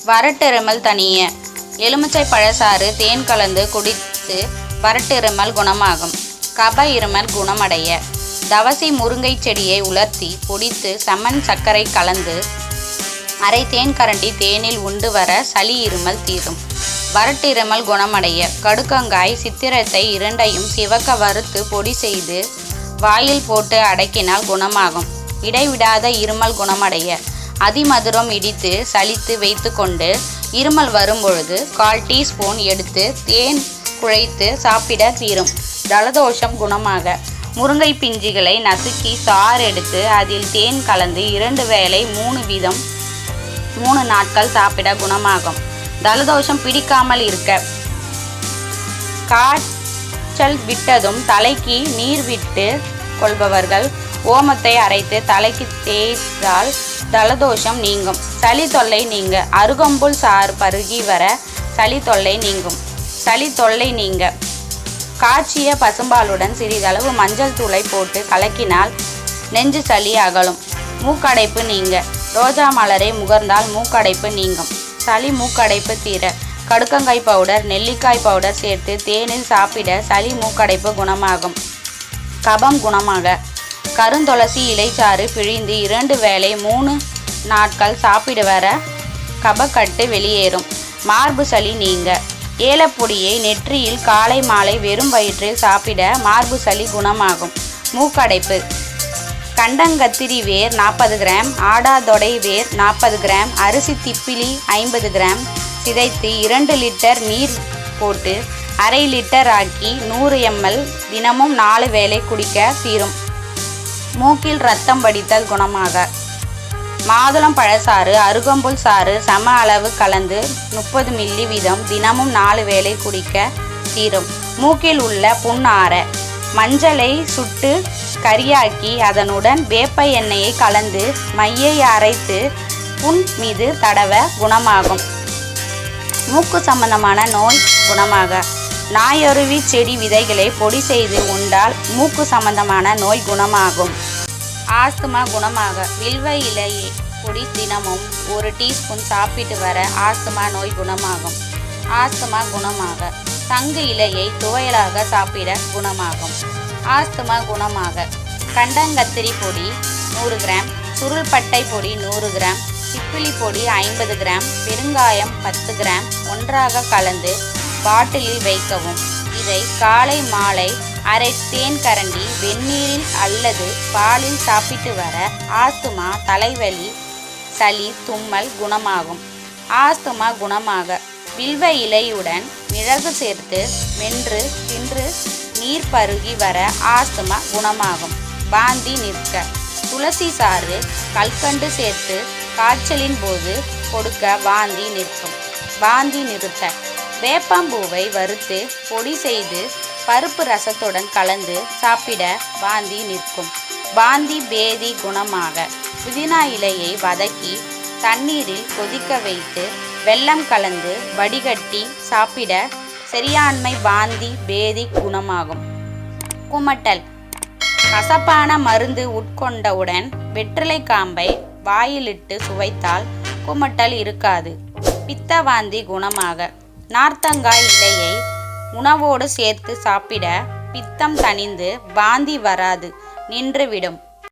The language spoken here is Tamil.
வறட்டிருமல் தணிய எலுமிச்சை பழச்சாறு தேன் கலந்து குடித்து வறட்டிருமல் குணமாகும். கப இருமல் குணமடைய தவசி முருங்கை செடியை உலர்த்தி பொடித்து சமன் சர்க்கரை கலந்து அரை தேன் கரண்டி தேனில் உண்டு வர சளி இருமல் தீரும். வறட்டிருமல் குணமடைய கடுக்கங்காய் சித்திரத்தை இரண்டையும் சிவக்க வறுத்து பொடி செய்து வாயில் போட்டு அடக்கினால் குணமாகும். இடைவிடாத இருமல் குணமடைய அதிமதுரம் இடித்து சலித்து வைத்து கொண்டு இருமல் வரும்பொழுது 1/4 டீஸ்பூன் எடுத்து தேன் குழைத்து சாப்பிட தீரும். ஜலதோஷம் குணமாக முருங்கை பிஞ்சுகளை நசுக்கி சாறு எடுத்து அதில் தேன் கலந்து 2 வேளை 3 வீதம் 3 நாட்கள் சாப்பிட குணமாகும். ஜலதோஷம் பிடிக்காமல் இருக்க காய்ச்சல் விட்டதும் தலைக்கு நீர் விட்டு கொள்பவர்கள் ஓமத்தை அரைத்து தலைக்கு தேய்த்தால் ஜலதோஷம் நீங்கும். சளி தொல்லை நீங்க அருகம்புல் சாறு பருகி வர சளி தொல்லை நீங்கும். சளி தொல்லை நீங்க காய்ச்சிய பசும்பாலுடன் சிறிதளவு மஞ்சள் தூளை போட்டு கலக்கினால் நெஞ்சு சளி அகலும். மூக்கடைப்பு நீங்க ரோஜா மலரை முகர்ந்தால் மூக்கடைப்பு நீங்கும். சளி மூக்கடைப்பு தீர கடுக்கங்காய் பவுடர் நெல்லிக்காய் பவுடர் சேர்த்து தேனில் சாப்பிட சளி மூக்கடைப்பு குணமாகும். கபம் குணமாக கருந்துளசி இலைச்சாறு பிழிந்து 2 வேளை 3 நாட்கள் சாப்பிட வர கபக்கட்டு வெளியேறும். மார்பு சளி நீங்க ஏலப்பொடியை நெற்றியில் காலை மாலை வெறும் வயிற்றில் சாப்பிட மார்பு சளி குணமாகும். மூக்கடைப்பு கண்டங்கத்திரி வேர் 40 கிராம் ஆடாதொடை வேர் 40 கிராம் அரிசி திப்பிலி 50 கிராம் சிதைத்து 2 லிட்டர் நீர் போட்டு அரை லிட்டர் ஆக்கி 100 ml தினமும் 4 வேளை குடிக்க தீரும். மூக்கில் இரத்தம் வடித்தல் குணமாக மாதுளம் பழச்சாறு அருகம்புல் சாறு சம அளவு கலந்து 30 மில்லி வீதம் தினமும் 4 வேளை குடிக்க தீரும். மூக்கில் உள்ள புண் ஆற மஞ்சளை சுட்டு கரியாக்கி அதனுடன் வேப்ப எண்ணெயை கலந்து மையை அரைத்து புண் மீது தடவ குணமாகும். மூக்கு சம்பந்தமான நோய் குணமாக நாயருவி செடி விதைகளை பொடி செய்து உண்டால் மூக்கு சம்பந்தமான நோய் குணமாகும். ஆஸ்துமா குணமாக வில்வ இலையை பொடி தினமும் 1 டீஸ்பூன் சாப்பிட்டு வர ஆஸ்துமா நோய் குணமாகும். ஆஸ்துமா குணமாக சங்கு இலையை துவையலாக சாப்பிட குணமாகும். ஆஸ்துமா குணமாக கண்டங்கத்திரி பொடி 100 கிராம் சுருள்பட்டை பொடி 100 கிராம் திப்பிலி பொடி 50 கிராம் பெருங்காயம் 10 கிராம் ஒன்றாக கலந்து பாட்டிலில் வைக்கவும். இதை காலை மாலை அரை தேன் கரண்டி வெந்நீரில் அல்லது பாலில் சாப்பிட்டு வர ஆஸ்துமா தலைவலி சளி தும்மல் குணமாகும். ஆஸ்துமா குணமாக வில்வ இலையுடன் மிளகு சேர்த்து மென்று தின்று நீர் பருகி வர ஆஸ்துமா குணமாகும். வாந்தி நிற்க துளசி சாறு கல்கண்டு சேர்த்து காய்ச்சலின் போது கொடுக்க வாந்தி நிற்கும். வாந்தி நிறுத்த வேப்பம்பூவை வறுத்து பொடி செய்து பருப்பு ரசத்துடன் கலந்து சாப்பிட வாந்தி நிற்கும். வாந்தி பேதி குணமாக புதினா இலையை வதக்கி தண்ணீரில் கொதிக்க வைத்து வெல்லம் கலந்து வடிகட்டி சாப்பிட சரியாண்மை வாந்தி பேதி குணமாகும். குமட்டல் கசப்பான மருந்து உட்கொண்டவுடன் வெற்றிலை காம்பை வாயிலிட்டு சுவைத்தால் குமட்டல் இருக்காது. பித்த வாந்தி குணமாக நார்த்தங்காய் இலையை உணவோடு சேர்த்து சாப்பிட பித்தம் தணிந்து வாந்தி வராது நின்றுவிடும்.